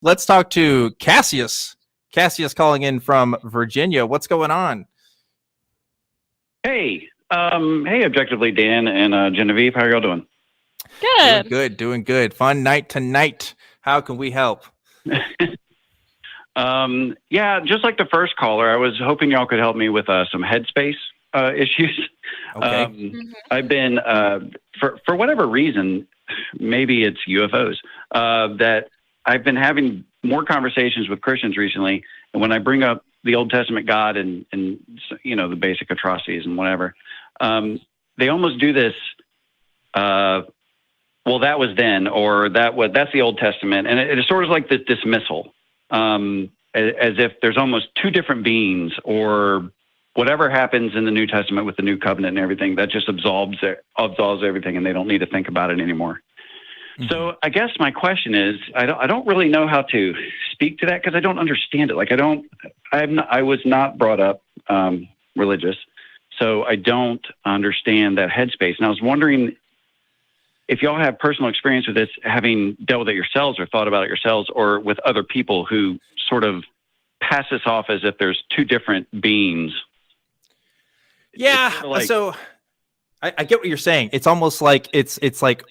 let's talk to Cassius. Cassius calling in from Virginia. What's going on? Hey, Objectively Dan and Genevieve, how are y'all doing? Good. Doing good. Fun night tonight. How can we help? Yeah, just like the first caller, I was hoping y'all could help me with some headspace issues. Okay. I've been, for whatever reason, maybe it's UFOs, that I've been having more conversations with Christians recently, and when I bring up the Old Testament God and the basic atrocities and whatever, they almost do this. Well, that was then, or that's the Old Testament, and it is sort of like this dismissal, as if there's almost two different beings, or whatever happens in the New Testament with the New Covenant and everything that just absolves everything, and they don't need to think about it anymore. So I guess my question is, I don't really know how to speak to that because I don't understand it. Like I was not brought up religious, so I don't understand that headspace. And I was wondering if y'all have personal experience with this, having dealt with it yourselves or thought about it yourselves, or with other people who sort of pass this off as if there's two different beings. Yeah. So I get what you're saying. It's almost like it's like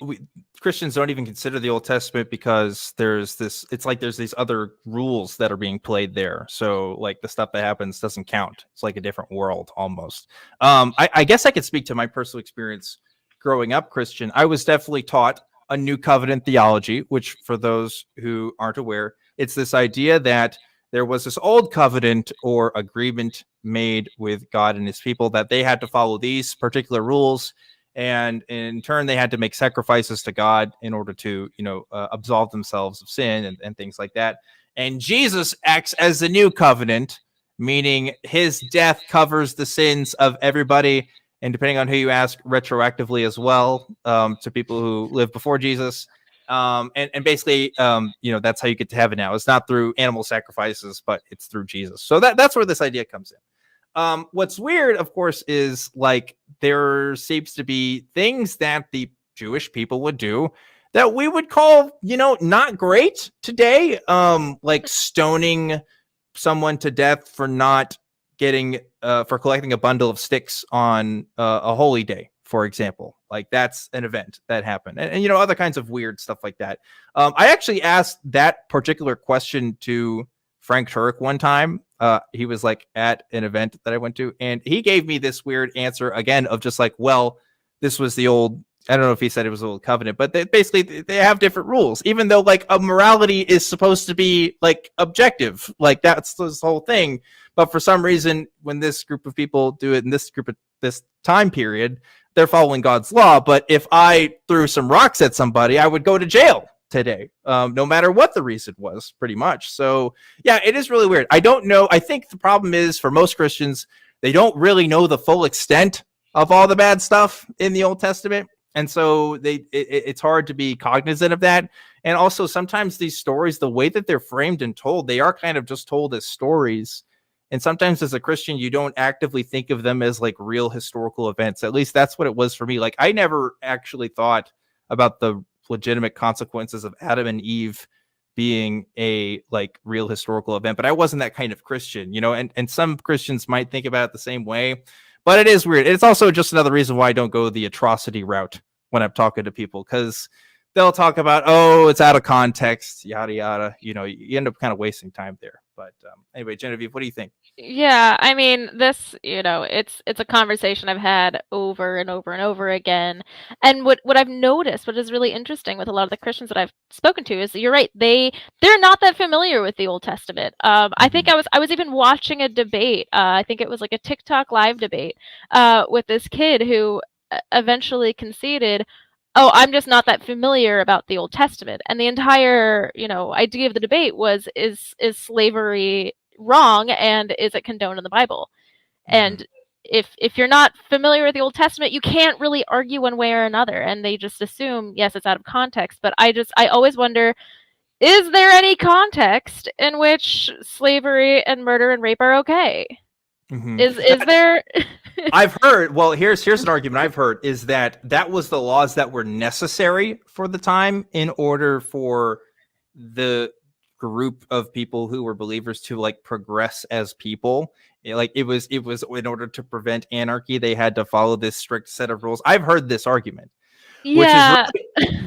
Christians don't even consider the Old Testament because there's these other rules that are being played there. So like the stuff that happens doesn't count. It's like a different world almost. I guess I could speak to my personal experience growing up Christian. I was definitely taught a New Covenant theology, which for those who aren't aware, it's this idea that there was this old covenant or agreement made with God and his people that they had to follow these particular rules. And in turn, they had to make sacrifices to God in order to, absolve themselves of sin and things like that. And Jesus acts as the new covenant, meaning his death covers the sins of everybody. And depending on who you ask, retroactively as well, to people who lived before Jesus. And basically, that's how you get to heaven now. It's not through animal sacrifices, but it's through Jesus. So that's where this idea comes in. What's weird, of course, is like there seems to be things that the Jewish people would do that we would call, not great today, like stoning someone to death for not getting for collecting a bundle of sticks on a holy day, for example. Like that's an event that happened, and other kinds of weird stuff like that. I actually asked that particular question to Frank Turek one time. He was like at an event that I went to, and he gave me this weird answer again of just like, well, this was the old, I don't know if he said it was the old covenant, but they have different rules, even though like a morality is supposed to be like objective, like that's this whole thing. But for some reason, when this group of people do it in this time period, they're following God's law. But if I threw some rocks at somebody, I would go to jail today, no matter what the reason was, pretty much. So yeah, it is really weird. I don't know. I think the problem is for most Christians, they don't really know the full extent of all the bad stuff in the Old Testament. And so it's hard to be cognizant of that. And also sometimes these stories, the way that they're framed and told, they are kind of just told as stories. And sometimes as a Christian, you don't actively think of them as like real historical events. At least that's what it was for me. Like I never actually thought about the legitimate consequences of Adam and Eve being a like real historical event, but I wasn't that kind of Christian, and some Christians might think about it the same way, but it is weird. It's also just another reason why I don't go the atrocity route when I'm talking to people, because they'll talk about, oh, it's out of context, yada, yada. You end up kind of wasting time there. But anyway, Genevieve, what do you think? Yeah, I mean, this, it's a conversation I've had over and over and over again. And what I've noticed, what is really interesting with a lot of the Christians that I've spoken to is, you're right, they're not that familiar with the Old Testament. I think I was even watching a debate. I think it was like a TikTok live debate with this kid who eventually conceded, oh, I'm just not that familiar about the Old Testament. And the entire, idea of the debate was, is slavery wrong, and is it condoned in the Bible? And if you're not familiar with the Old Testament, you can't really argue one way or another. And they just assume, yes, it's out of context. But I always wonder, is there any context in which slavery and murder and rape are okay? Is there? I've heard, well, here's an argument I've heard, is that was the laws that were necessary for the time in order for the group of people who were believers to like progress as people. It was in order to prevent anarchy, they had to follow this strict set of rules. I've heard this argument, which is Yeah.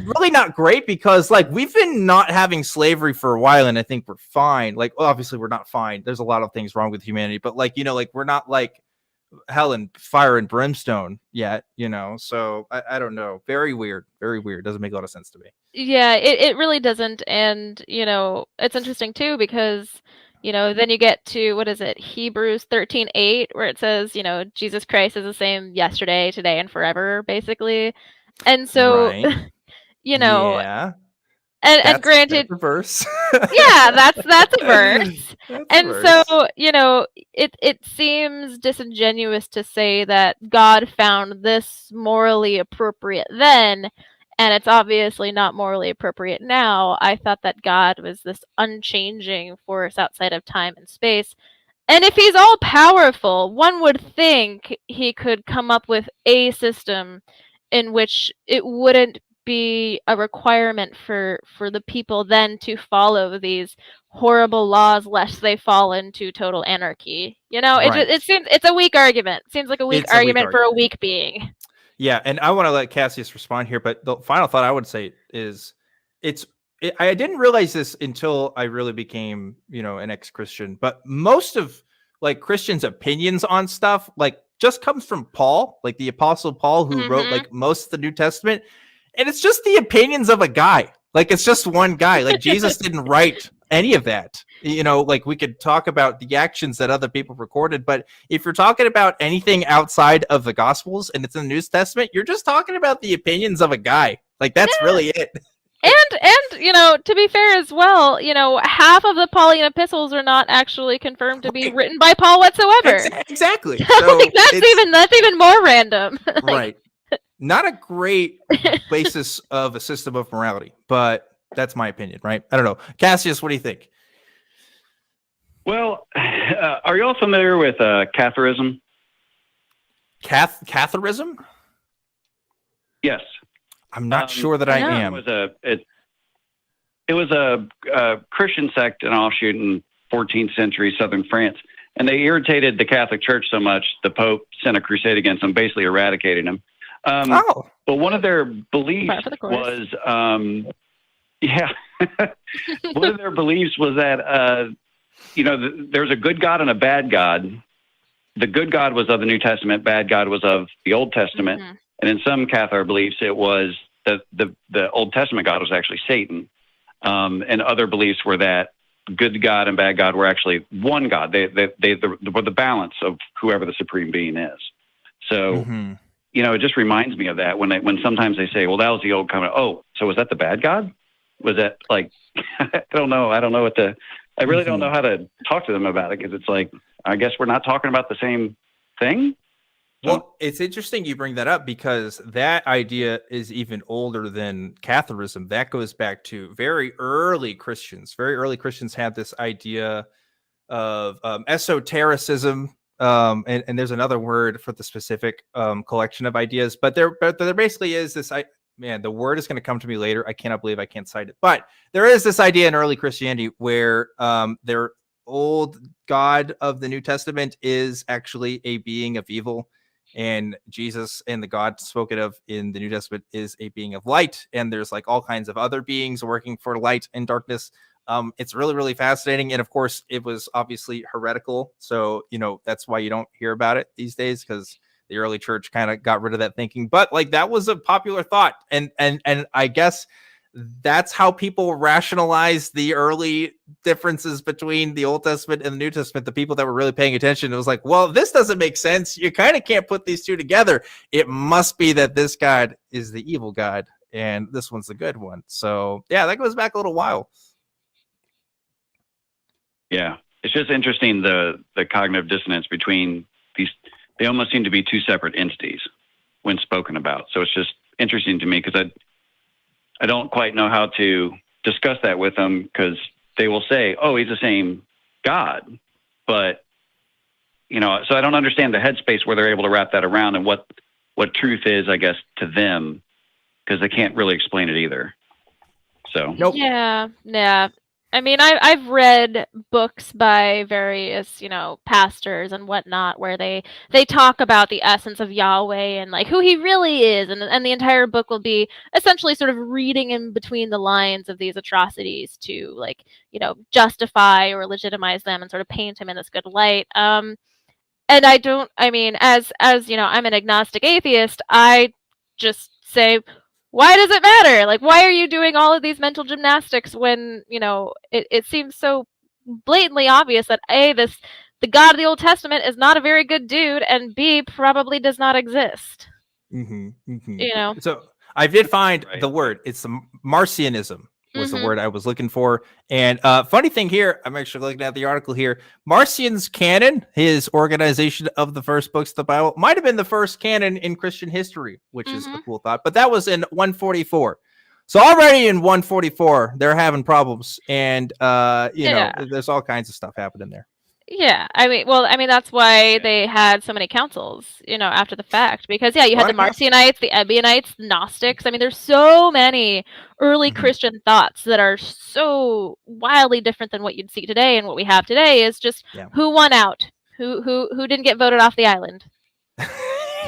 really not great, because like we've been not having slavery for a while, and I think we're fine. Like, well, obviously we're not fine. There's a lot of things wrong with humanity, but like, like we're not like hell and fire and brimstone yet, so I don't know. Very weird, doesn't make a lot of sense to me. Yeah, it really doesn't. And it's interesting too, because then you get to, what is it, Hebrews 13:8, where it says, Jesus Christ is the same yesterday, today, and forever, basically. And so Right. yeah, and and granted, that's a verse. yeah, that's a verse. That's And a verse. so, it seems disingenuous to say that God found this morally appropriate then, and it's obviously not morally appropriate now. I thought that God was this unchanging force outside of time and space. And if he's all powerful, one would think he could come up with a system in which it wouldn't be a requirement for the people then to follow these horrible laws lest they fall into total anarchy. Right. It seems it's a weak argument. It seems like a weak It's a weak argument for a argument. weak being. Yeah, and I want to let Cassius respond here, but the final thought I would say is I didn't realize this until I really became, an ex-Christian, but most of like Christians' opinions on stuff like just comes from Paul, like the Apostle Paul, who wrote like most of the New Testament. And it's just the opinions of a guy. Like, it's just one guy. Like, Jesus didn't write any of that. Like we could talk about the actions that other people recorded, but if you're talking about anything outside of the Gospels and it's in the New Testament, you're just talking about the opinions of a guy. Like, that's really it. And to be fair as well, half of the Pauline epistles are not actually confirmed to be written by Paul whatsoever. Exactly. So like, that's even more random. Right. Not a great basis of a system of morality, but that's my opinion, right? I don't know. Cassius, what do you think? Well, are you all familiar with Catharism? Catharism? Yes. I'm not sure that I am. It was a Christian sect, an offshoot in 14th century southern France, and they irritated the Catholic Church so much, the Pope sent a crusade against them, basically eradicating them. But one of their beliefs was, one of their beliefs was that, there's a good God and a bad God. The good God was of the New Testament, bad God was of the Old Testament. Mm-hmm. And in some Catholic beliefs, it was that the Old Testament God was actually Satan. And other beliefs were that good God and bad God were actually one God. They were the balance of whoever the supreme being is. So, it just reminds me of that when sometimes they say, well, that was the old covenant. Oh, so was that the bad God? Was that like, I don't know. I really don't know how to talk to them about it, because it's like, I guess we're not talking about the same thing. Well, it's interesting you bring that up, because that idea is even older than Catharism. That goes back to very early Christians. Very early Christians had this idea of esotericism. And there's another word for the specific collection of ideas, but there basically is this. The word is going to come to me later. I cannot believe I can't cite it, but there is this idea in early Christianity where their old God of the New Testament is actually a being of evil, and Jesus and the God spoken of in the New Testament is a being of light. And there's like all kinds of other beings working for light and darkness. It's really, really fascinating. And of course, it was obviously heretical. So, that's why you don't hear about it these days, because the early church kind of got rid of that thinking. But like, that was a popular thought. And I guess that's how people rationalize the early differences between the Old Testament and the New Testament. The people that were really paying attention, it was like, well, this doesn't make sense. You kind of can't put these two together. It must be that this God is the evil God and this one's the good one. So yeah, that goes back a little while. Yeah, it's just interesting, the cognitive dissonance between these. They almost seem to be two separate entities when spoken about. So it's just interesting to me, because I don't quite know how to discuss that with them, because they will say, oh, he's the same God. But, so I don't understand the headspace where they're able to wrap that around, and what truth is, I guess, to them, because they can't really explain it either. So yeah. I mean, I've read books by various, pastors and whatnot, where they talk about the essence of Yahweh and like who he really is, and the entire book will be essentially sort of reading in between the lines of these atrocities to like, justify or legitimize them and sort of paint him in this good light. And I mean, as I'm an agnostic atheist, I just say, why does it matter? Like, why are you doing all of these mental gymnastics when, it seems so blatantly obvious that the God of the Old Testament is not a very good dude, and B, probably does not exist. So I did find the word. It's the Marcionism was the word I was looking for. And funny thing here, I'm actually looking at the article here. Marcion's canon, his organization of the first books of the Bible, might have been the first canon in Christian history, which is a cool thought. But that was in 144. So already in 144, they're having problems. And, there's all kinds of stuff happening there. Yeah, I mean, that's why they had so many councils, after the fact, because you had the Marcionites, the Ebionites, the Gnostics. I mean, there's so many early Christian thoughts that are so wildly different than what you'd see today, and what we have today is just who won out, who didn't get voted off the island.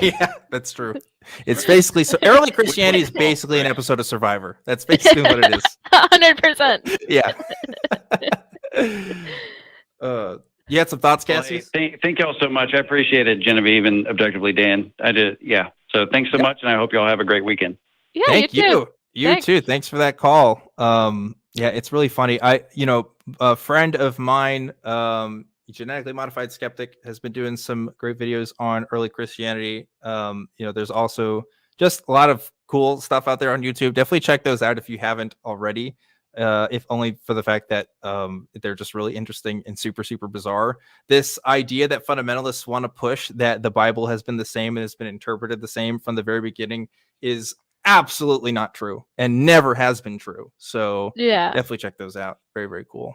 Yeah, that's true. It's basically so early Christianity is basically an episode of Survivor. That's basically what it is. 100%. Yeah. You had some thoughts, Cassius? Thank y'all so much. I appreciate it, Genevieve and Objectively Dan. I did. Yeah. So thanks so much, and I hope y'all have a great weekend. Yeah, Thank you too. You too. Thanks for that call. Yeah, it's really funny. A friend of mine, genetically modified skeptic, has been doing some great videos on early Christianity. There's also just a lot of cool stuff out there on YouTube. Definitely check those out if you haven't already. If only for the fact that they're just really interesting and super, super bizarre. This idea that fundamentalists want to push that the Bible has been the same and has been interpreted the same from the very beginning is absolutely not true and never has been true. So definitely check those out. Very, very cool.